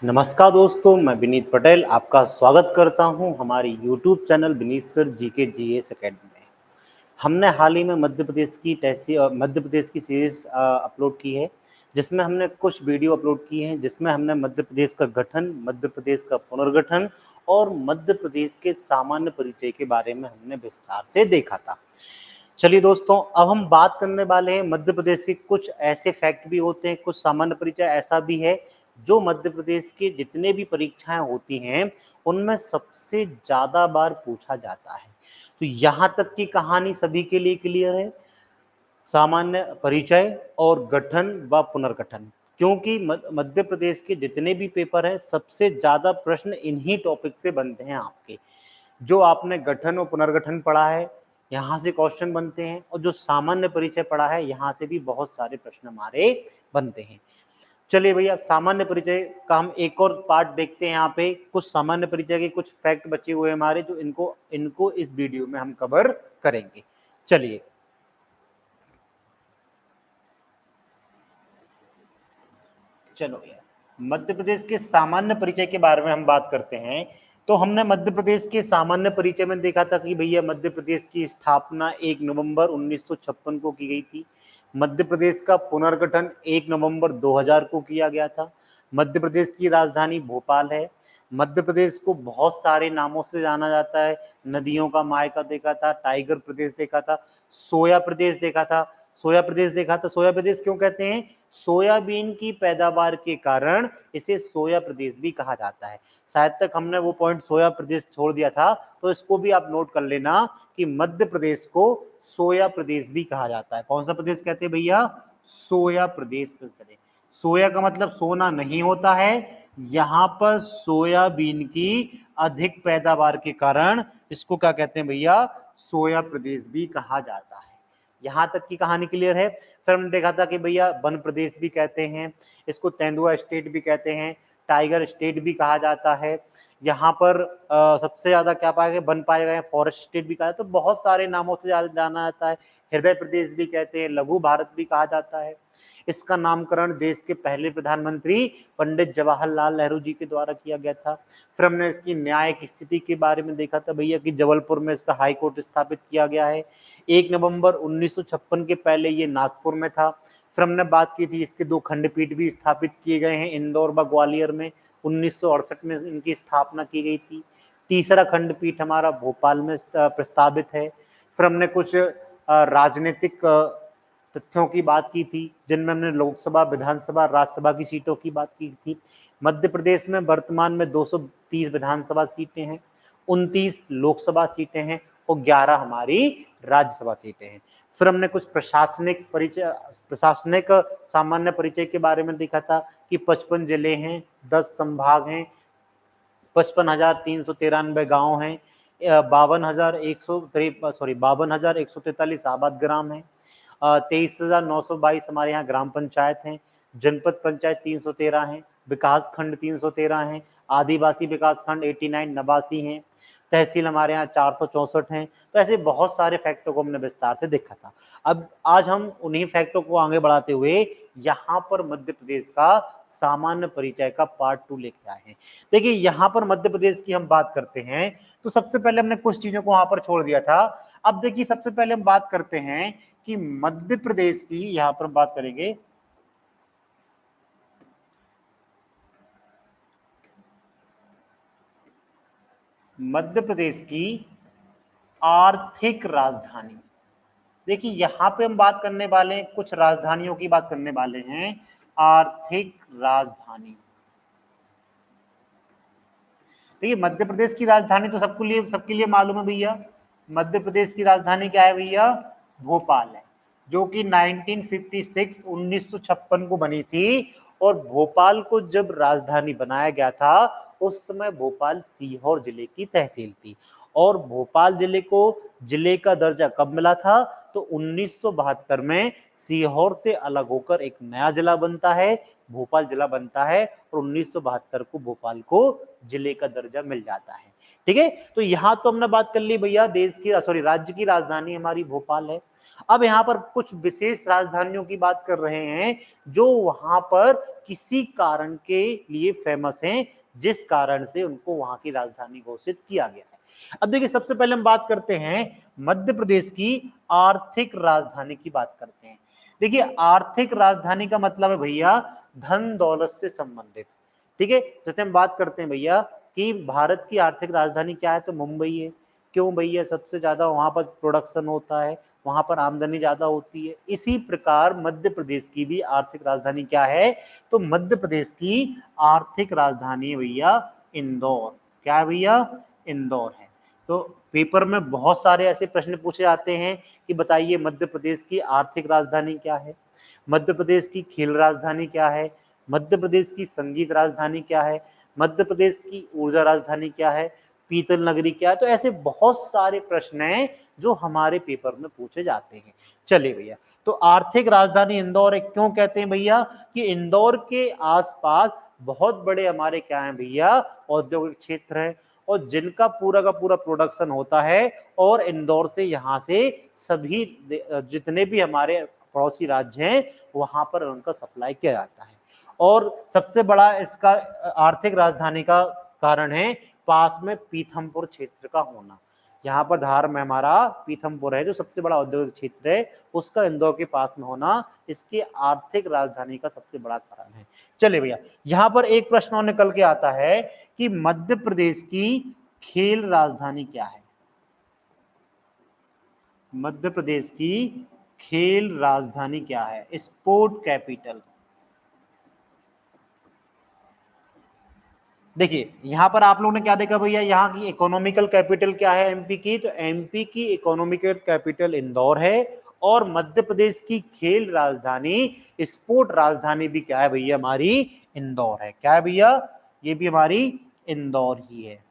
नमस्कार दोस्तों, मैं विनीत पटेल आपका स्वागत करता हूं हमारे YouTube channel Vineet sir GK GS academy में। हमने हाल ही में मध्य प्रदेश की सीरीज अपलोड की है, जिसमें हमने कुछ वीडियो अपलोड किए हैं, जिसमें हमने मध्य प्रदेश का गठन, मध्य प्रदेश का पुनर्गठन और मध्य प्रदेश के सामान्य परिचय के बारे में हमने विस्तार से देखा था। चलिए दोस्तों, अब हम बात करने वाले हैं मध्य प्रदेश के कुछ ऐसे फैक्ट भी होते हैं, कुछ सामान्य परिचय ऐसा भी है जो मध्य प्रदेश के जितने भी परीक्षाएं होती हैं उनमें सबसे ज़्यादा बार पूछा जाता है। तो यहाँ तक की कहानी सभी के लिए क्लियर है, सामान्य परिचय और गठन व पुनर्गठन, क्योंकि मध्य प्रदेश के जितने भी पेपर हैं सबसे ज़्यादा प्रश्न इन्हीं टॉपिक से बनते हैं आपके। जो आपने गठन और पुनर्गठन पढ़ा है यहाँ से क्वेश्चन बनते हैं, और जो सामान्य परिचय पढ़ा है यहाँ से भी बहुत सारे प्रश्न हमारे बनते हैं। चलिए भैया, सामान्य परिचय का हम एक और पार्ट देखते हैं। यहाँ पे कुछ सामान्य परिचय के कुछ फैक्ट बचे हुए हमारे, जो इनको इनको इस वीडियो में हम कवर करेंगे। चलिए चलो यार, मध्य प्रदेश के सामान्य परिचय के बारे में हम बात करते हैं। तो हमने मध्य प्रदेश के सामान्य परिचय में देखा था कि भैया मध्य प्रदेश की स्थापना 1 नवंबर 1956 को की गई थी। मध्य प्रदेश का पुनर्गठन 1 नवंबर 2000 को किया गया था। मध्य प्रदेश की राजधानी भोपाल है। मध्य प्रदेश को बहुत सारे नामों से जाना जाता है। नदियों का मायका देखा था, टाइगर प्रदेश देखा था, सोया प्रदेश देखा था। सोया प्रदेश देखा था, सोया प्रदेश क्यों कहते हैं? सोयाबीन की पैदावार के कारण इसे सोया प्रदेश भी कहा जाता है। शायद तक हमने वो पॉइंट सोया प्रदेश छोड़ दिया था, तो इसको भी आप नोट कर लेना कि मध्य प्रदेश को सोया प्रदेश भी कहा जाता है। कौन सा प्रदेश कहते हैं भैया? सोया प्रदेश कहते हैं। सोया का मतलब सोना नहीं होता है, यहाँ पर सोयाबीन की अधिक पैदावार के कारण इसको क्या कहते हैं भैया? सोया प्रदेश भी कहा जाता है। यहाँ तक की कहानी क्लियर है। फिर हमने देखा था कि भैया वन प्रदेश भी कहते हैं, इसको तेंदुआ स्टेट भी कहते हैं, टाइगर स्टेट भी कहा जाता है। यहाँ पर सबसे ज्यादा क्या पाया गया? वन पाए गए, फॉरेस्ट स्टेट भी कहा जाता है। तो बहुत सारे नामों से जाना जाता है। हृदय प्रदेश भी कहते हैं, लघु भारत भी कहा जाता है। इसका नामकरण देश के पहले प्रधानमंत्री पंडित जवाहरलाल नेहरू जी के द्वारा किया गया था। फिर हमने इसकी न्यायिक स्थिति के बारे में देखा था भैया कि जबलपुर में इसका हाई कोर्ट स्थापित किया गया है। 1 नवंबर 1956 के पहले ये नागपुर में था। फिर हमने बात की थी इसके 2 खंडपीठ भी स्थापित किए गए हैं, इंदौर व ग्वालियर में 1968 में इनकी स्थापना की गई थी। तीसरा खंडपीठ हमारा भोपाल में प्रस्तावित है। फिर हमने कुछ राजनीतिक तथ्यों की बात की थी, जिनमें हमने लोकसभा, विधानसभा, राज्यसभा की सीटों की बात की थी। मध्य प्रदेश में वर्तमान में 230 विधानसभा सीटें हैं, 29 लोकसभा सीटें हैं और 11 हमारी राज्यसभा सीटें हैं। फिर हमने कुछ प्रशासनिक सामान्य परिचय के बारे में देखा था कि 55 जिले हैं, 10 संभाग हैं, 55,393 गांव हैं, 52,143 आबाद ग्राम है, 23,922 हमारे यहाँ ग्राम पंचायत हैं, जनपद पंचायत 313 हैं, विकास खंड 313 हैं, आदिवासी विकास खंड 89 नवासी हैं, तहसील हमारे यहाँ 464 हैं। तो ऐसे बहुत सारे फैक्टों को हमने विस्तार से देखा था। अब आज हम उन्हीं फैक्टों को आगे बढ़ाते हुए यहाँ पर मध्य प्रदेश का सामान्य परिचय का पार्ट 2 लेके आए हैं। देखिए, यहाँ पर मध्य प्रदेश की हम बात करते हैं तो सबसे पहले हमने कुछ चीजों को वहां पर छोड़ दिया था। अब देखिए, सबसे पहले हम बात करते हैं कि मध्य प्रदेश की, यहां पर बात करेंगे मध्य प्रदेश की आर्थिक राजधानी। देखिए, यहां पे हम बात करने वाले हैं, कुछ राजधानियों की बात करने वाले हैं। आर्थिक राजधानी, देखिए मध्य प्रदेश की राजधानी तो सबके लिए मालूम है भैया। मध्य प्रदेश की राजधानी क्या है भैया? भोपाल है, जो कि 1956 को बनी थी। और भोपाल को जब राजधानी बनाया गया था उस समय भोपाल सीहोर जिले की तहसील थी। और भोपाल जिले को जिले का दर्जा कब मिला था? तो 1972 में सीहोर से अलग होकर एक नया जिला बनता है, भोपाल जिला बनता है, और 1972 को भोपाल को जिले का दर्जा मिल जाता है। ठीक है। तो यहां तो हमने बात कर ली भैया देश की सॉरी राज्य की राजधानी हमारी भोपाल है। अब यहाँ पर कुछ विशेष राजधानियों की बात कर रहे हैं जो वहां पर किसी कारण के लिए फेमस हैं, जिस कारण से उनको वहां की राजधानी घोषित किया गया है। अब देखिए सबसे पहले हम बात करते हैं मध्य प्रदेश की आर्थिक राजधानी की बात करते हैं। देखिए आर्थिक राजधानी का मतलब है भैया धन दौलत से संबंधित। ठीक है, जैसे हम बात करते हैं भैया कि भारत की आर्थिक राजधानी क्या है, तो मुंबई है। क्यों भैया, सबसे ज्यादा वहां पर प्रोडक्शन होता है, वहां पर आमदनी ज्यादा होती है। इसी प्रकार मध्य प्रदेश की भी आर्थिक राजधानी क्या है, तो मध्य प्रदेश की आर्थिक राजधानी भैया इंदौर। क्या है भैया, इंदौर है। तो पेपर में बहुत सारे ऐसे प्रश्न पूछे जाते हैं कि बताइए मध्य प्रदेश की आर्थिक राजधानी क्या है, मध्य प्रदेश की खेल राजधानी क्या है, मध्य प्रदेश की संगीत राजधानी क्या है, मध्य प्रदेश की ऊर्जा राजधानी क्या है, पीतल नगरी क्या है। तो ऐसे बहुत सारे प्रश्न हैं जो हमारे पेपर में पूछे जाते हैं। चलिए भैया, तो आर्थिक राजधानी इंदौर है, क्यों कहते हैं भैया कि इंदौर के आसपास बहुत बड़े हमारे क्या है भैया औद्योगिक क्षेत्र है, और जिनका पूरा का पूरा प्रोडक्शन होता है, और इंदौर से यहाँ से सभी जितने भी हमारे पड़ोसी राज्य हैं वहां पर उनका सप्लाई किया जाता है। और सबसे बड़ा इसका आर्थिक राजधानी का कारण है पास में पीथमपुर क्षेत्र का होना। यहाँ पर धार में हमारा पीथमपुर है जो सबसे बड़ा औद्योगिक क्षेत्र है, उसका इंदौर के पास में होना इसकी आर्थिक राजधानी का सबसे बड़ा कारण है। चलिए भैया, यहाँ पर एक प्रश्न और निकल के आता है कि मध्य प्रदेश की खेल राजधानी क्या है। मध्य प्रदेश की खेल राजधानी क्या है, स्पोर्ट कैपिटल। देखिए यहां पर आप लोगों ने क्या देखा भैया, यहाँ की इकोनॉमिकल कैपिटल क्या है एमपी की, तो एमपी की इकोनॉमिकल कैपिटल इंदौर है। और मध्य प्रदेश की खेल राजधानी स्पोर्ट राजधानी भी क्या है भैया, हमारी इंदौर है। क्या है भैया, ये भी हमारी इंदौर ही है।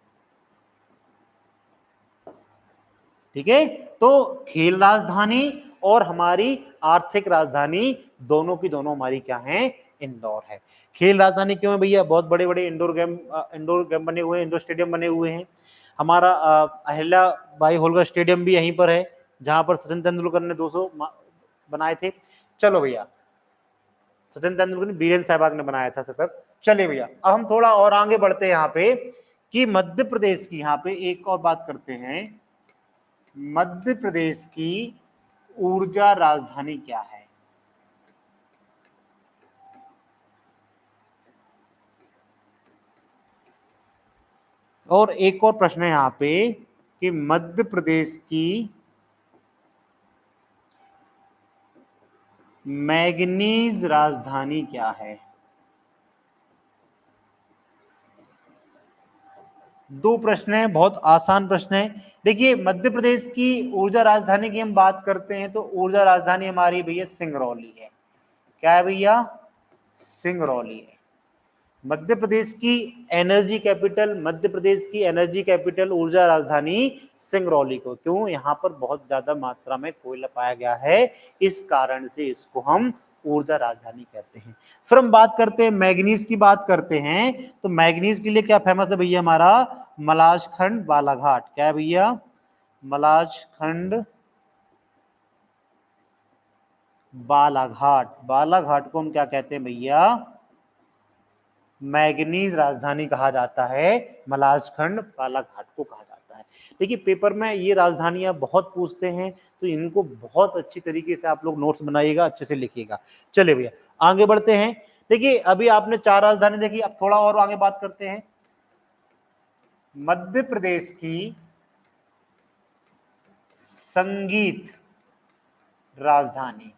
ठीक है, तो खेल राजधानी और हमारी आर्थिक राजधानी दोनों की दोनों हमारी क्या है, इंदौर है। खेल राजधानी क्यों है भैया, बहुत बड़े बड़े इंडोर गेम बने हुए हैं, इंडोर स्टेडियम बने हुए हैं। हमारा अहिल्या बाई होलकर स्टेडियम भी यहीं पर है, जहां पर सचिन तेंदुलकर ने 200 बनाए थे। चलो भैया, सचिन तेंदुलकर ने, वीरेंद्र सहवाग ने बनाया था शतक। चलिए भैया, अब हम थोड़ा और आगे बढ़ते हैं यहाँ पे कि मध्य प्रदेश की यहाँ पे एक और बात करते हैं, मध्य प्रदेश की ऊर्जा राजधानी क्या है। और एक और प्रश्न है यहां पे कि मध्य प्रदेश की मैग्नीज राजधानी क्या है। दो प्रश्न है, बहुत आसान प्रश्न है। देखिए मध्य प्रदेश की ऊर्जा राजधानी की हम बात करते हैं तो ऊर्जा राजधानी हमारी भैया सिंगरौली है। क्या है भैया, सिंगरौली है। मध्य प्रदेश की एनर्जी कैपिटल, मध्य प्रदेश की एनर्जी कैपिटल ऊर्जा राजधानी सिंगरौली को, क्यों, यहाँ पर बहुत ज्यादा मात्रा में कोयला पाया गया है, इस कारण से इसको हम ऊर्जा राजधानी कहते हैं। फिर हम बात करते हैं मैग्नीज की, बात करते हैं तो मैग्नीज के लिए क्या फेमस है भैया, हमारा मलाजखंड बालाघाट। क्या है भैया, मलाजखंड बालाघाट। बालाघाट को हम क्या कहते हैं भैया, मैग्नीज राजधानी कहा जाता है, मलाजखंड बालाघाट को कहा जाता है। देखिए पेपर में ये राजधानियां बहुत पूछते हैं, तो इनको बहुत अच्छी तरीके से आप लोग नोट्स बनाइएगा, अच्छे से लिखिएगा। चलिए भैया आगे बढ़ते हैं। देखिए अभी आपने 4 राजधानी देखी, अब थोड़ा और आगे बात करते हैं। मध्य प्रदेश की संगीत राजधानी।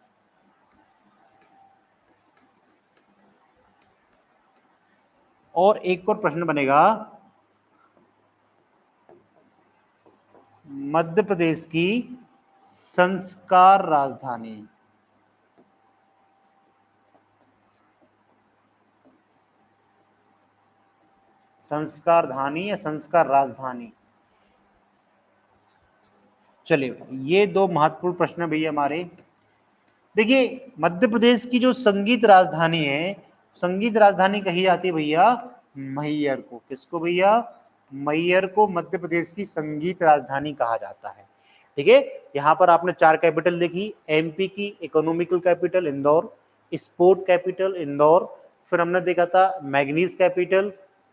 और एक और प्रश्न बनेगा, मध्य प्रदेश की संस्कार राजधानी। संस्कार धानी या संस्कार राजधानी। चलिए ये दो महत्वपूर्ण प्रश्न है भैया हमारे। देखिए मध्य प्रदेश की जो संगीत राजधानी है, संगीत राजधानी कही जाती है भैया मैहर को। किसको भैया, मैयर को मध्य प्रदेश की संगीत राजधानी कहा जाता है। ठीक है, यहाँ पर आपने 4 कैपिटल देखी, एमपी की economical capital Indore, sport capital Indore, फिर हमने देखा था मैग्नीज कैपिटल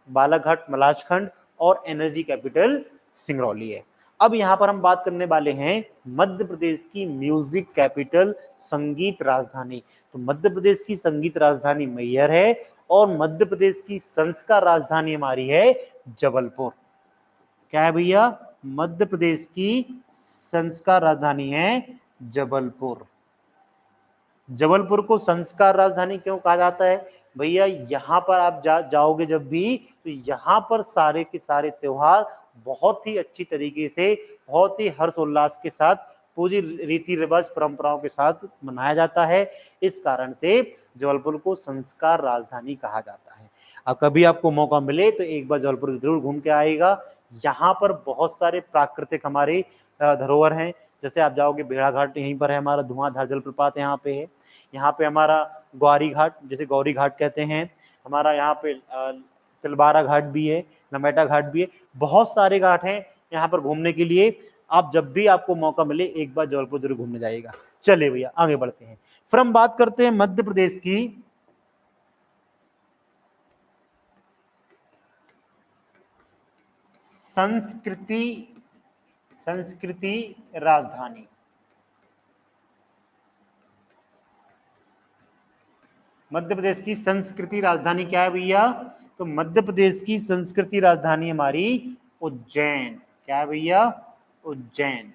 बालाघाट मलाजखंड, और एनर्जी कैपिटल सिंगरौली है। अब यहाँ पर हम बात करने वाले हैं मध्य प्रदेश की म्यूजिक कैपिटल, संगीत राजधानी। तो मध्य प्रदेश की संगीत राजधानी मैयर है, और मध्य प्रदेश की संस्कार राजधानी हमारी है जबलपुर। क्या है भैया? मध्य प्रदेश की संस्कार राजधानी है जबलपुर। जबलपुर को संस्कार राजधानी क्यों कहा जाता है भैया? यहाँ पर आप जाओगे जब भी, तो यहाँ पर सारे के सारे त्योहार बहुत ही अच्छी तरीके से, बहुत ही हर्षोल्लास के साथ, पूरी रीति रिवाज परंपराओं के साथ मनाया जाता है। इस कारण से जबलपुर को संस्कार राजधानी कहा जाता है। अब कभी आपको मौका मिले तो एक बार जबलपुर जरूर घूम के आएगा। यहाँ पर बहुत सारे प्राकृतिक हमारे धरोहर हैं। जैसे आप जाओगे भेड़ा घाट, यहीं पर है हमारा धुआंधार जलप्रपात, यहाँ पे है। यहाँ पे हमारा ग्वारी घाट, जैसे गौरी घाट कहते हैं, हमारा यहाँ पे तिलवारा घाट भी है, नमेटा घाट भी है। बहुत सारे घाट हैं यहाँ पर घूमने के लिए। आप जब भी आपको मौका मिले एक बार जबलपुर जरूर घूमने जाइएगा। चलिए भैया आगे बढ़ते हैं। फिर हम बात करते हैं मध्य प्रदेश की संस्कृति राजधानी। मध्य प्रदेश की संस्कृति राजधानी क्या है भैया? तो मध्य प्रदेश की संस्कृति राजधानी हमारी उज्जैन। क्या है भैया? उज्जैन।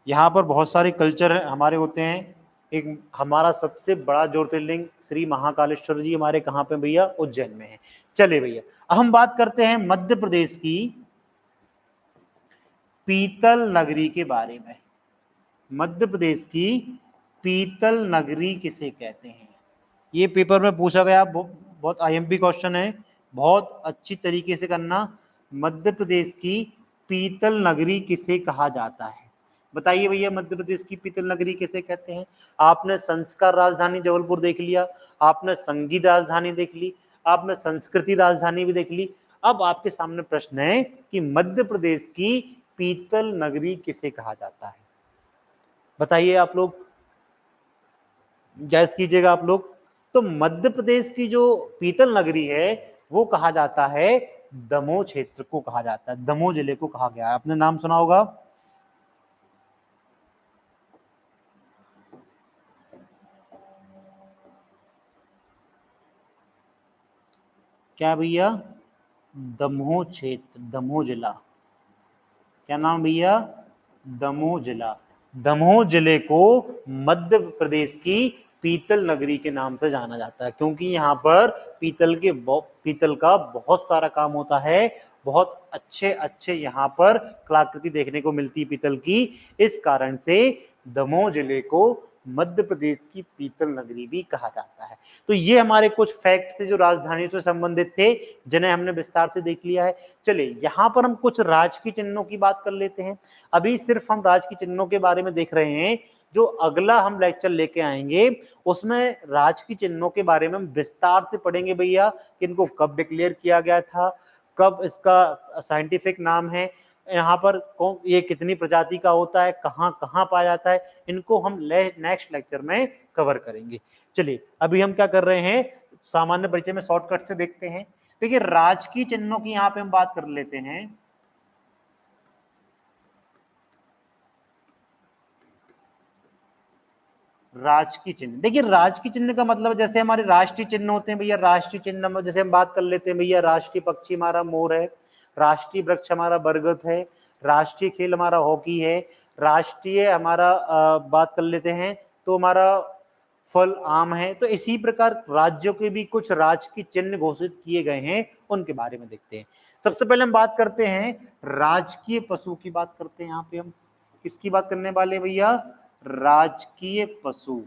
यहाँ पर बहुत सारे कल्चर हमारे होते हैं। एक हमारा सबसे बड़ा ज्योतिर्लिंग श्री महाकालेश्वर जी हमारे कहाँ पे भैया? उज्जैन में है। चलिए भैया, अब हम बात करते हैं मध्य प्रदेश की पीतल नगरी के बारे में। मध्य प्रदेश की पीतल नगरी किसे कहते हैं? ये पेपर में पूछा गया, बहुत आईएमपी क्वेश्चन है, बहुत अच्छी तरीके से करना। मध्य प्रदेश की पीतल नगरी किसे कहा जाता है? बताइए भैया, मध्य प्रदेश की पीतल नगरी किसे कहते हैं? आपने संस्कार राजधानी जबलपुर देख लिया, आपने संगीत राजधानी देख ली, आपने संस्कृति राजधानी भी देख ली। अब आपके सामने प्रश्न है कि मध्य प्रदेश की पीतल नगरी किसे कहा जाता है? बताइए आप लोग, गैस कीजिएगा आप लोग। तो मध्य प्रदेश की जो पीतल नगरी है वो कहा जाता है दमोह क्षेत्र को कहा जाता है, दमोह जिले को कहा गया है। आपने नाम सुना होगा, क्या भैया? दमोह क्षेत्र, दमोह जिला। क्या नाम भैया? दमोह जिला। दमोह जिले को मध्य प्रदेश की पीतल नगरी के नाम से जाना जाता है, क्योंकि यहाँ पर पीतल का बहुत सारा काम होता है। बहुत अच्छे अच्छे यहाँ पर कलाकृति देखने को मिलती है पीतल की। इस कारण से दमोह जिले को मध्य प्रदेश की पीतल नगरी भी कहा जाता है। तो ये हमारे कुछ फैक्ट थे जो राजधानी से संबंधित थे, जिन्हें हमने विस्तार से देख लिया है। चलिए यहाँ पर हम कुछ राजकीय चिन्हों की बात कर लेते हैं। अभी सिर्फ हम राजकीय चिन्हों के बारे में देख रहे हैं। जो अगला हम लेक्चर लेके आएंगे उसमें राजकीय चिन्हों के बारे में हम विस्तार से पढ़ेंगे भैया कि इनको कब डिक्लेयर किया गया था, कब इसका साइंटिफिक नाम है, यहाँ पर कौन, ये कितनी प्रजाति का होता है, कहाँ कहाँ पाया जाता है, इनको हम नेक्स्ट लेक्चर में कवर करेंगे। चलिए अभी हम क्या कर रहे हैं, सामान्य परिचय में शॉर्टकट से देखते हैं। देखिए राजकीय चिन्हों की यहाँ पे हम बात कर लेते हैं। राजकीय चिन्ह, देखिए राजकीय चिन्ह का मतलब जैसे हमारे राष्ट्रीय चिन्ह होते हैं भैया, राष्ट्रीय चिन्ह में जैसे हम बात कर लेते हैं भैया, राष्ट्रीय पक्षी हमारा मोर है, राष्ट्रीय वृक्ष हमारा बरगद है, राष्ट्रीय खेल हमारा हॉकी है, राष्ट्रीय हमारा बात कर लेते हैं तो हमारा फल आम है। तो इसी प्रकार राज्यों के भी कुछ राजकीय चिन्ह घोषित किए गए हैं, उनके बारे में देखते हैं। सबसे पहले हम बात करते हैं राजकीय पशु की बात करते हैं। यहाँ पे हम किसकी बात करने वाले भैया? राजकीय पशु।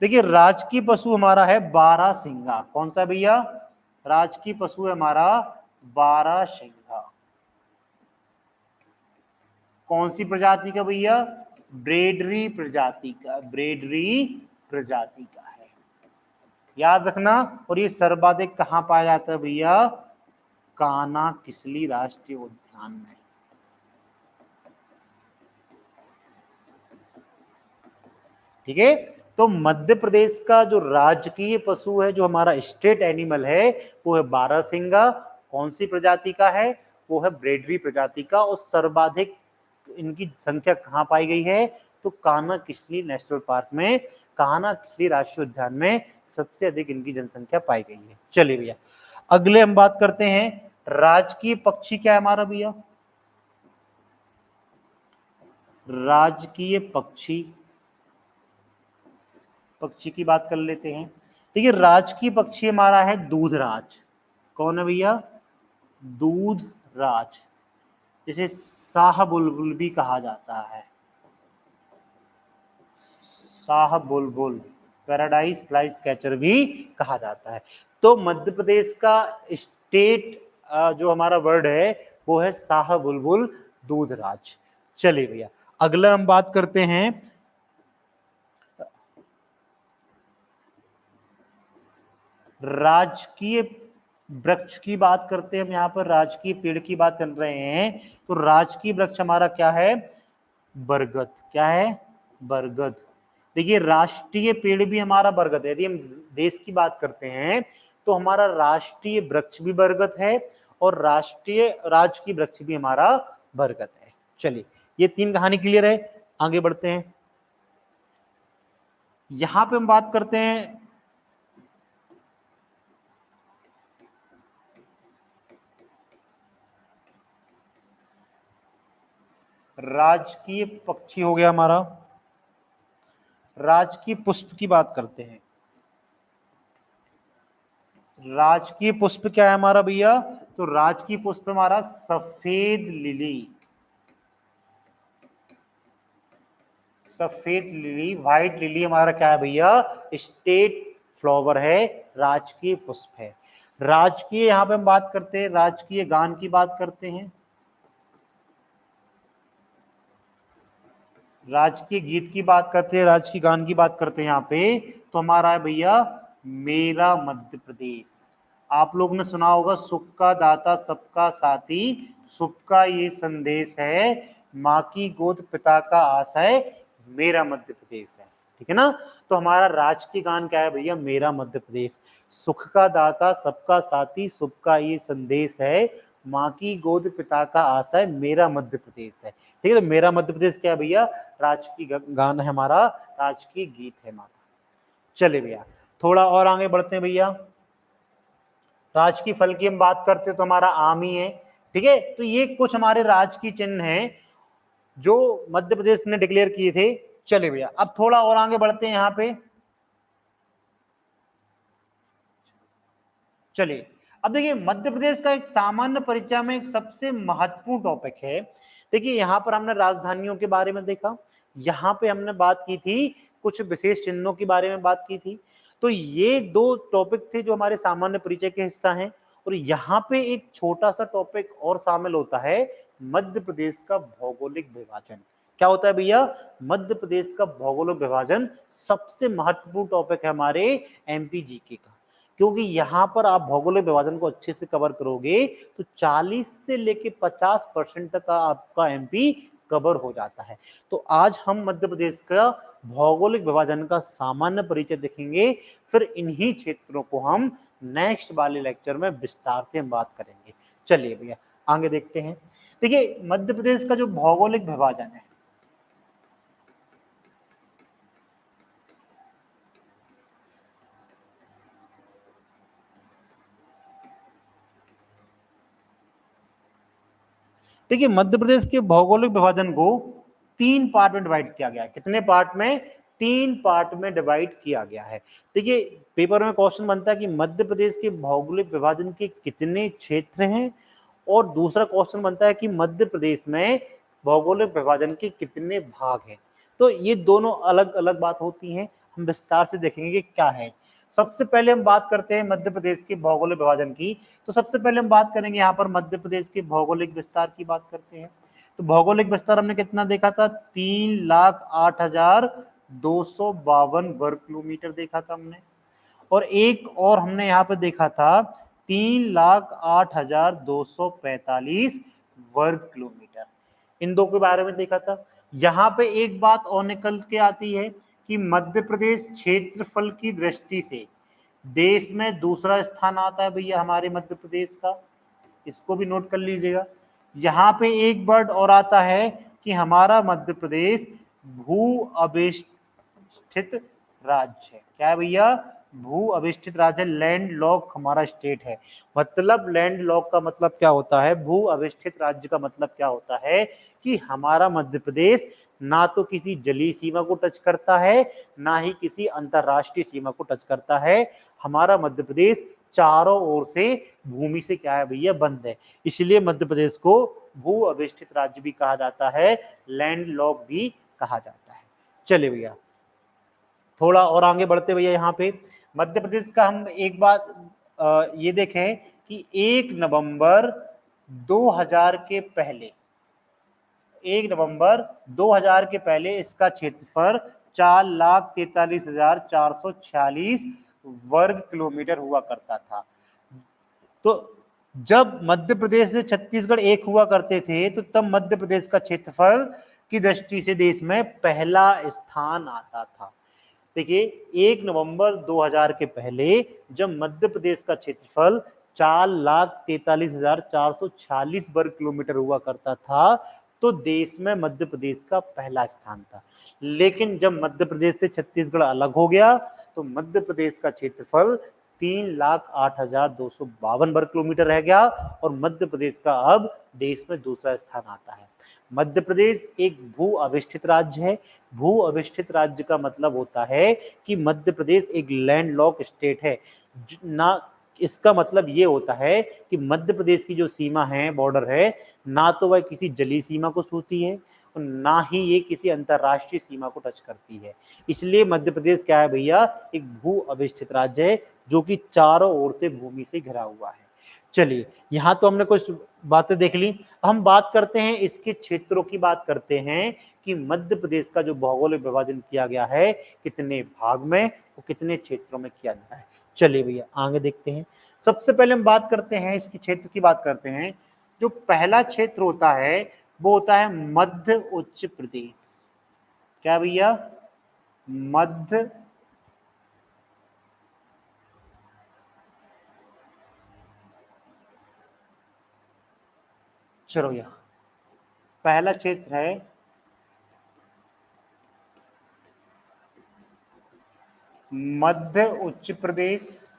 देखिए राजकीय पशु हमारा है बारहसिंगा। कौन सा भैया? राजकीय पशु है हमारा बारहसिंगा। कौन सी प्रजाति का भैया? ब्रेडरी प्रजाति का, ब्रेडरी प्रजाति का है। याद रखना। और ये सर्वाधिक कहाँ पाया जाता है भैया? कान्हा-किसली राष्ट्रीय उद्यान में। ठीक है, तो मध्य प्रदेश का जो राजकीय पशु है, जो हमारा स्टेट एनिमल है, वो है बारहसिंगा। कौन सी प्रजाति का है? वो है ब्रेडरी प्रजाति का। और सर्वाधिक इनकी संख्या कहाँ पाई गई है? तो कान्हा-किसली नेशनल पार्क में, कान्हा-किसली राष्ट्रीय उद्यान में सबसे अधिक इनकी जनसंख्या पाई गई है। चलिए भैया, अगले हम बात करते हैं, राजकीय पक्षी क्या है हमारा भैया? राजकीय पक्षी, पक्षी की बात कर लेते हैं। देखिए, राजकीय पक्षी हमारा है दूधराज। कौन है भैया? दूधराज, जिसे शाह बुलबुल भी कहा जाता है। शाह बुलबुल, पैराडाइज फ्लाइज कैचर भी कहा जाता है। तो मध्य प्रदेश का स्टेट जो हमारा वर्ड है वो है शाह बुलबुल दूधराज। चलिए भैया, अगला हम बात करते हैं राजकीय वृक्ष की बात करते हैं। हम यहाँ पर राजकीय पेड़ की बात कर रहे हैं। तो राजकीय वृक्ष हमारा क्या है? बरगद। क्या है? बरगद। देखिए, राष्ट्रीय पेड़ भी हमारा बरगद है। यदि हम देश की बात करते हैं तो हमारा राष्ट्रीय वृक्ष भी बरगद है और राष्ट्रीय राजकीय वृक्ष भी हमारा बरगद है। चलिए, ये तीन कहानी क्लियर है। आगे बढ़ते हैं। यहां पे हम बात करते हैं राजकीय पक्षी हो गया हमारा, राजकीय पुष्प की बात करते हैं। राजकीय पुष्प क्या है हमारा भैया? तो राजकीय पुष्प हमारा सफेद लिली, सफेद लिली, व्हाइट लिली हमारा क्या है भैया? स्टेट फ्लावर है, राजकीय पुष्प है। राजकीय, यहां पे हम बात करते हैं राजकीय गान की बात करते हैं, राजकीय गीत की बात करते हैं, राजकीय गान की बात करते हैं यहाँ पे। तो हमारा है भैया मेरा मध्य प्रदेश। आप लोग ने सुना होगा, सुख का दाता सबका साथी, सुख का ये संदेश है, माँ की गोद पिता का आशय, मेरा मध्य प्रदेश है। ठीक है ना? तो हमारा राजकीय गान क्या है भैया? मेरा मध्य प्रदेश। सुख का दाता सबका साथी, सुख का ये संदेश है, माँ की गोद पिता का आशय, मेरा मध्य प्रदेश है। ठीक है, तो मेरा मध्य प्रदेश क्या है भैया? राजकीय गान है हमारा, राजकीय गीत है हमारा। चले भैया, थोड़ा और आगे बढ़ते हैं भैया। राजकीय फल की हम बात करते हैं तो हमारा आम ही है। ठीक है, तो ये कुछ हमारे राजकीय चिन्ह हैं जो मध्य प्रदेश ने डिक्लेयर किए थे। चले भैया, अब थोड़ा और आगे बढ़ते हैं यहाँ पे। चलिए, अब देखिए, मध्य प्रदेश का एक सामान्य परिचय में एक सबसे महत्वपूर्ण टॉपिक है। देखिए, यहाँ पर हमने राजधानियों के बारे में देखा, यहाँ पे हमने बात की थी कुछ विशेष चिन्हों के बारे में बात की थी। तो ये दो टॉपिक थे जो हमारे सामान्य परिचय के हिस्सा हैं। और यहाँ पे एक छोटा सा टॉपिक और शामिल होता है, मध्य प्रदेश का भौगोलिक विभाजन। क्या होता है भैया? मध्य प्रदेश का भौगोलिक विभाजन सबसे महत्वपूर्ण टॉपिक है हमारे एमपी जीके का। क्योंकि यहाँ पर आप भौगोलिक विभाजन को अच्छे से कवर करोगे तो 40 से लेके 50% तक का आपका एमपी कवर हो जाता है। तो आज हम मध्य प्रदेश का भौगोलिक विभाजन का सामान्य परिचय देखेंगे, फिर इन्हीं क्षेत्रों को हम नेक्स्ट वाले लेक्चर में विस्तार से हम बात करेंगे। चलिए भैया, आगे देखते हैं। देखिए, मध्य प्रदेश का जो भौगोलिक विभाजन है, देखिए, मध्य प्रदेश के भौगोलिक विभाजन को 3 पार्ट में डिवाइड किया गया है। कितने पार्ट में? 3 पार्ट में डिवाइड किया गया है। देखिए, पेपर में क्वेश्चन बनता है कि मध्य प्रदेश के भौगोलिक विभाजन के कितने क्षेत्र हैं, और दूसरा क्वेश्चन बनता है कि मध्य प्रदेश में भौगोलिक विभाजन के कितने भाग हैं। तो ये दोनों अलग अलग बात होती हैं, हम विस्तार से देखेंगे कि क्या है। सबसे पहले हम बात करते हैं मध्य प्रदेश के भौगोलिक विभाजन की। तो सबसे पहले हम बात करेंगे यहाँ पर मध्य प्रदेश के भौगोलिक विस्तार की बात करते हैं। तो भौगोलिक विस्तार हमने कितना देखा था? 3,08,252 वर्ग किलोमीटर देखा था हमने। और एक और हमने यहाँ पे देखा था 3,08,245 वर्ग किलोमीटर। इन दो के बारे में देखा था। यहाँ पे एक बात और निकल के आती है कि मध्य प्रदेश क्षेत्रफल की दृष्टि से देश में दूसरा स्थान आता है भैया हमारे मध्य प्रदेश का, इसको भी नोट कर लीजिएगा। यहाँ पे एक वर्ड और आता है कि हमारा मध्य प्रदेश भू अभिष्ठित राज्य है। क्या है भैया? भू अभिष्ठित राज्य, लैंड लॉक हमारा स्टेट है। मतलब लैंड लॉक का मतलब क्या होता है, भू अभिष्ठित राज्य का मतलब क्या होता है कि हमारा मध्य प्रदेश ना तो किसी जलीय सीमा को टच करता है, ना ही किसी अंतरराष्ट्रीय सीमा को टच करता है। हमारा मध्य प्रदेश चारों ओर से भूमि से क्या है भैया, बंद है। इसलिए मध्य प्रदेश को भू अभिष्ठित राज्य भी कहा जाता है, लैंड लॉक भी कहा जाता है। चलिए भैया थोड़ा और आगे बढ़ते भैया, यहाँ पे मध्य प्रदेश का हम एक बात ये देखें कि 1 नवंबर 2000 के पहले, 1 नवंबर 2000 के पहले इसका क्षेत्रफल 4,43,446 वर्ग किलोमीटर हुआ करता था। तो जब मध्य प्रदेश से छत्तीसगढ़ एक हुआ करते थे तो तब मध्य प्रदेश का क्षेत्रफल की दृष्टि से देश में पहला स्थान आता था। देखिए 1 नवंबर 2000 के पहले जब मध्य प्रदेश का क्षेत्रफल 4,43,446 वर्ग किलोमीटर हुआ करता था तो देश में मध्य प्रदेश का पहला स्थान था। लेकिन जब मध्य प्रदेश से छत्तीसगढ़ अलग हो गया तो मध्य प्रदेश का क्षेत्रफल 3,08,252 वर्ग किलोमीटर रह गया और मध्य प्रदेश का अब देश में दूसरा स्थान आता है। मध्य प्रदेश एक भू अभिष्ठित राज्य है। भू अभिष्ठित राज्य का मतलब होता है कि मध्य प्रदेश एक लैंडलॉक स्टेट है ना। इसका मतलब ये होता है कि मध्य प्रदेश की जो सीमा है, बॉर्डर है, ना तो वह किसी जलीय सीमा को छूती है और ना ही ये किसी अंतरराष्ट्रीय सीमा को टच करती है। इसलिए मध्य प्रदेश क्या है भैया, एक भू अभिष्ठित राज्य है जो कि चारों ओर से भूमि से घिरा हुआ है। चलिए यहाँ तो हमने कुछ बातें देख ली। हम बात करते हैं इसके क्षेत्रों की, बात करते हैं कि मध्य प्रदेश का जो भौगोलिक विभाजन किया गया है कितने भाग में और कितने क्षेत्रों में किया गया है। चलिए भैया आगे देखते हैं। सबसे पहले हम बात करते हैं इसके क्षेत्र की, बात करते हैं। जो पहला क्षेत्र होता है वो होता है मध्य उच्च प्रदेश। क्या भैया? मध्य चलो भैया पहला क्षेत्र है मध्य उच्च प्रदेश।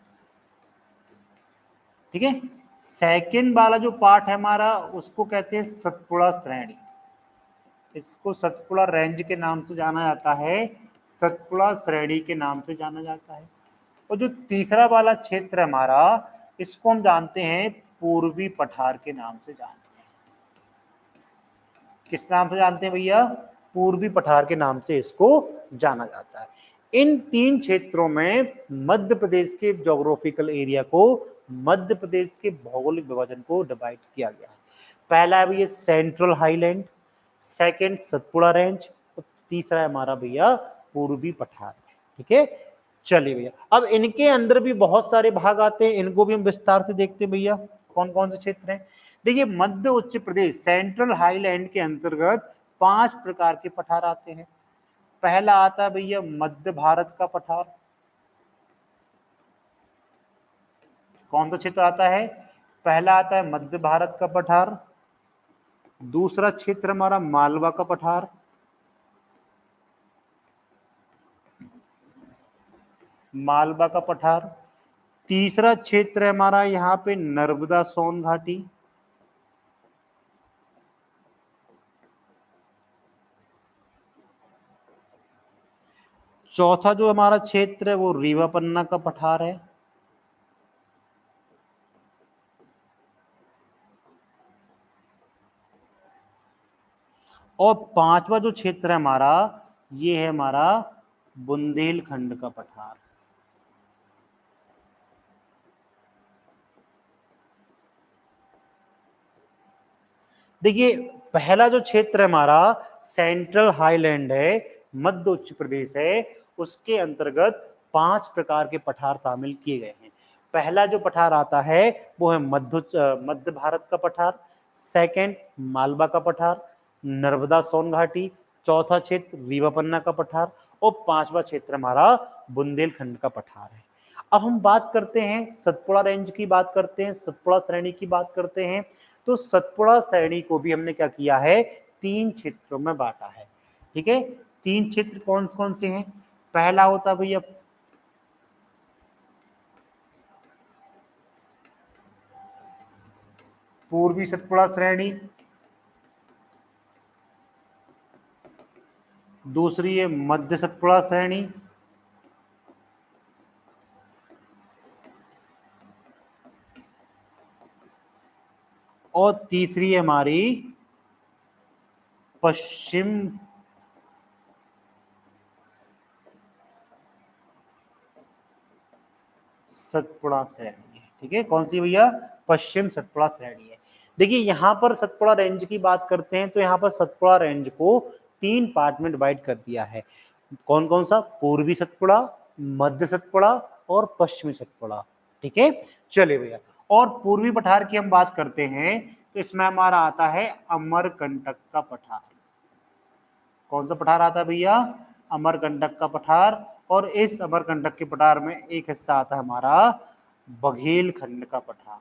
ठीक है। सेकंड वाला जो पार्ट है हमारा उसको कहते हैं सतपुड़ा श्रेणी। इसको सतपुड़ा रेंज के नाम से जाना जाता है, सतपुड़ा श्रेणी के नाम से जाना जाता है। और जो तीसरा वाला क्षेत्र हमारा इसको हम जानते हैं पूर्वी पठार के नाम से जानते हैं। किस नाम से जानते हैं भैया? पूर्वी पठार के नाम से इसको जाना जाता है। इन तीन क्षेत्रों में मध्य प्रदेश के ज्योग्राफिकल एरिया को, मध्य प्रदेश के भौगोलिक विभाजन को डिवाइड किया गया है। पहला है भैया central highland, second Satpura range और तीसरा है हमारा भैया पूर्वी पठार। ठीक है। चलिए भैया अब इनके अंदर भी बहुत सारे भाग आते हैं, इनको भी हम विस्तार से देखते हैं भैया कौन कौन से क्षेत्र हैं। देखिए मध्य उच्च प्रदेश सेंट्रल हाईलैंड के अंतर्गत 5 प्रकार के पठार आते हैं। पहला आता है भैया मध्य भारत का पठार। कौन सा क्षेत्र आता है? पहला आता है मध्य भारत का पठार। दूसरा क्षेत्र हमारा मालवा का पठार। मालवा का पठार। तीसरा क्षेत्र है हमारा यहाँ पे नर्मदा सोन घाटी। चौथा जो हमारा क्षेत्र है वो रीवा पन्ना का पठार है। और पांचवा जो क्षेत्र है हमारा ये है हमारा बुंदेलखंड का पठार। देखिए पहला जो क्षेत्र है हमारा सेंट्रल हाईलैंड है, मध्य उच्च प्रदेश है, उसके अंतर्गत 5 प्रकार के पठार शामिल किए गए हैं। पहला जो पठार आता है वो है मध्य भारत का पठार, सेकंड मालवा का पठार, नर्मदा सोन घाटी, चौथा क्षेत्र रीवा पन्ना का पठार और पांचवा क्षेत्र हमारा बुंदेलखंड का पठार है। अब हम बात करते हैं सतपुड़ा रेंज की, बात करते हैं सतपुड़ा श्रेणी की, बात करते हैं। तो सतपुड़ा श्रेणी को भी हमने क्या किया है, 3 क्षेत्रों में बांटा है। ठीक है, 3 क्षेत्र कौन कौन से हैं? पहला होता भैया पूर्वी सतपुड़ा श्रेणी, दूसरी है मध्य सतपुड़ा श्रेणी, और तीसरी है हमारी पश्चिम सतपुड़ा श्रेणी है। ठीक है, कौन सी भैया? पश्चिम सतपुड़ा श्रेणी है। देखिए यहाँ पर सतपुड़ा रेंज की बात करते हैं तो यहाँ पर सतपुड़ा रेंज को 3 पार्ट में डिवाइड कर दिया है। कौन कौन सा? पूर्वी सतपुड़ा, मध्य सतपुड़ा और पश्चिमी सतपुड़ा। ठीक है, चलिए भैया, और पूर्वी पठार की हम बात करते हैं तो इसमें हमारा आता है अमरकंटक का पठार। कौन सा पठार आता है भैया? अमरकंटक का पठार। और इस अमरकंटक के पठार में एक हिस्सा आता है हमारा बघेलखंड का पठार।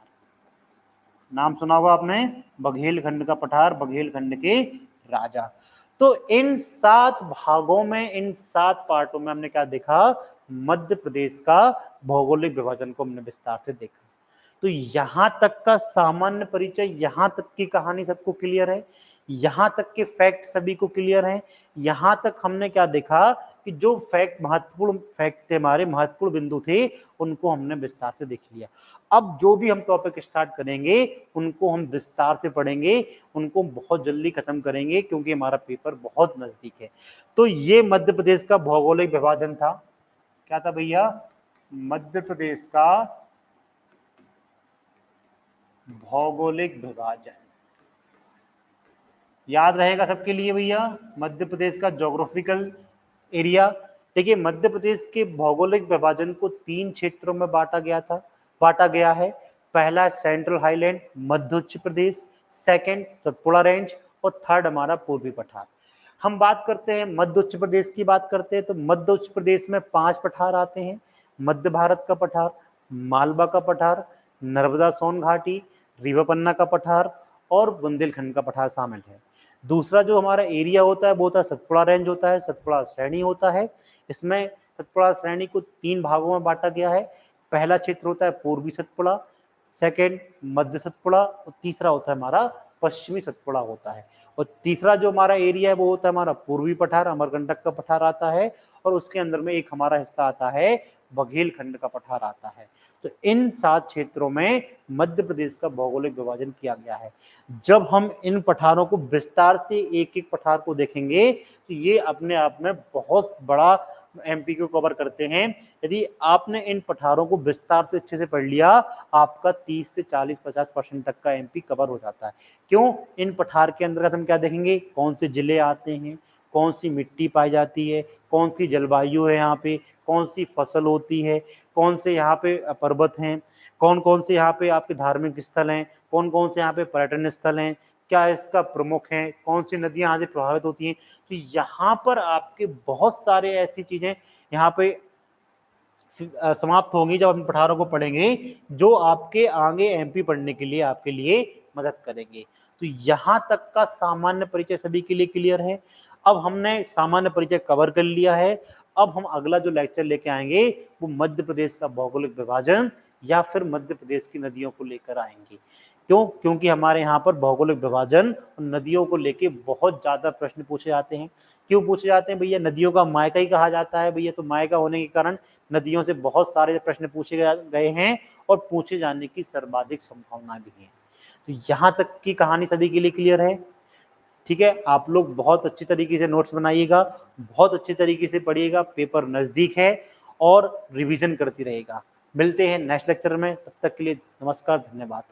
नाम सुना होगा आपने, बघेलखंड का पठार, बघेलखंड के राजा। तो इन 7 भागों में, इन 7 पार्टों में हमने क्या देखा? मध्य प्रदेश का भौगोलिक विभाजन को हमने विस्तार से देखा। तो यहां तक का सामान्य परिचय, यहां तक की कहानी सबको क्लियर है, यहां तक के फैक्ट सभी को क्लियर है। यहां तक हमने क्या देखा कि जो फैक्ट महत्वपूर्ण फैक्ट थे, हमारे महत्वपूर्ण बिंदु थे, उनको हमने विस्तार से देख लिया। अब जो भी हम टॉपिक स्टार्ट करेंगे उनको हम विस्तार से पढ़ेंगे, उनको बहुत जल्दी खत्म करेंगे क्योंकि हमारा पेपर बहुत नजदीक है। तो ये मध्य प्रदेश का भौगोलिक विभाजन था। क्या था भैया? मध्य प्रदेश का भौगोलिक विभाजन। याद रहेगा सबके लिए भैया, मध्य प्रदेश का ज्योग्राफिकल एरिया। देखिए मध्य प्रदेश के भौगोलिक विभाजन को 3 क्षेत्रों में बांटा गया है। पहला सेंट्रल हाईलैंड मध्य उच्च प्रदेश, सेकंड सतपुड़ा रेंज और थर्ड हमारा पूर्वी पठार। हम बात करते हैं मध्य उच्च प्रदेश की, बात करते हैं तो मध्य उच्च प्रदेश में 5 पठार आते हैं। मध्य भारत का पठार, मालवा का पठार, नर्मदा सोन घाटी, रीवा पन्ना का पठार और बुंदेलखंड का पठार शामिल है। दूसरा जो हमारा एरिया होता है वो होता है सतपुड़ा रेंज होता है, सतपुड़ा श्रेणी होता है। इसमें सतपुड़ा श्रेणी को 3 भागों में बांटा गया है। पहला क्षेत्र होता है पूर्वी सतपुड़ा, सेकंड मध्य सतपुड़ा और तीसरा होता है हमारा पश्चिमी सतपुड़ा होता है। और तीसरा जो हमारा एरिया है वो होता है हमारा पूर्वी पठार, अमरकंटक का पठार आता है और उसके अंदर में एक हमारा हिस्सा आता है बघेलखंड का पठार आता है। तो इन 7 क्षेत्रों में मध्य प्रदेश का भौगोलिक विभाजन किया गया है। जब हम इन पठारों को विस्तार से एक एक पठार को देखेंगे तो ये अपने आप में बहुत बड़ा एमपी को कवर करते हैं। यदि आपने इन पठारों को विस्तार से अच्छे से पढ़ लिया, आपका 30 से 40-50% तक का एमपी कवर हो जाता है। क्यों? इन पठार के अंतर्गत हम क्या देखेंगे? कौन से जिले आते हैं, कौन सी मिट्टी पाई जाती है, कौन सी जलवायु है यहाँ पे, कौन सी फसल होती है, कौन से यहाँ पे पर्वत हैं, कौन कौन से यहाँ पे आपके धार्मिक स्थल हैं, कौन कौन से यहाँ पे पर्यटन स्थल हैं, क्या इसका प्रमुख है, कौन सी नदियां यहाँ से प्रभावित होती हैं। तो यहाँ पर आपके बहुत सारे ऐसी चीजें यहाँ पे समाप्त होंगी जब हम पठारों को पढ़ेंगे, जो आपके आगे एमपी पढ़ने के लिए आपके लिए मदद करेंगे। तो यहाँ तक का सामान्य परिचय सभी के लिए क्लियर है। अब हमने सामान्य परिचय कवर कर लिया है। अब हम अगला जो लेक्चर लेके आएंगे वो मध्य प्रदेश का भौगोलिक विभाजन या फिर मध्य प्रदेश की नदियों को लेकर आएंगे। क्यों? क्योंकि हमारे यहाँ पर भौगोलिक विभाजन और नदियों को लेके बहुत ज्यादा प्रश्न पूछे जाते हैं। क्यों पूछे जाते हैं भैया? नदियों का मायका ही कहा जाता है भैया, तो मायका होने के कारण नदियों से बहुत सारे प्रश्न पूछे गए हैं और पूछे जाने की सर्वाधिक संभावना भी है। तो यहाँ तक की कहानी सभी के लिए क्लियर है। ठीक है, आप लोग बहुत अच्छी तरीके से नोट्स बनाइएगा, बहुत अच्छी तरीके से पढ़िएगा, पेपर नजदीक है और रिवीजन करती रहेगा। मिलते हैं नेक्स्ट लेक्चर में, तब तक के लिए नमस्कार, धन्यवाद।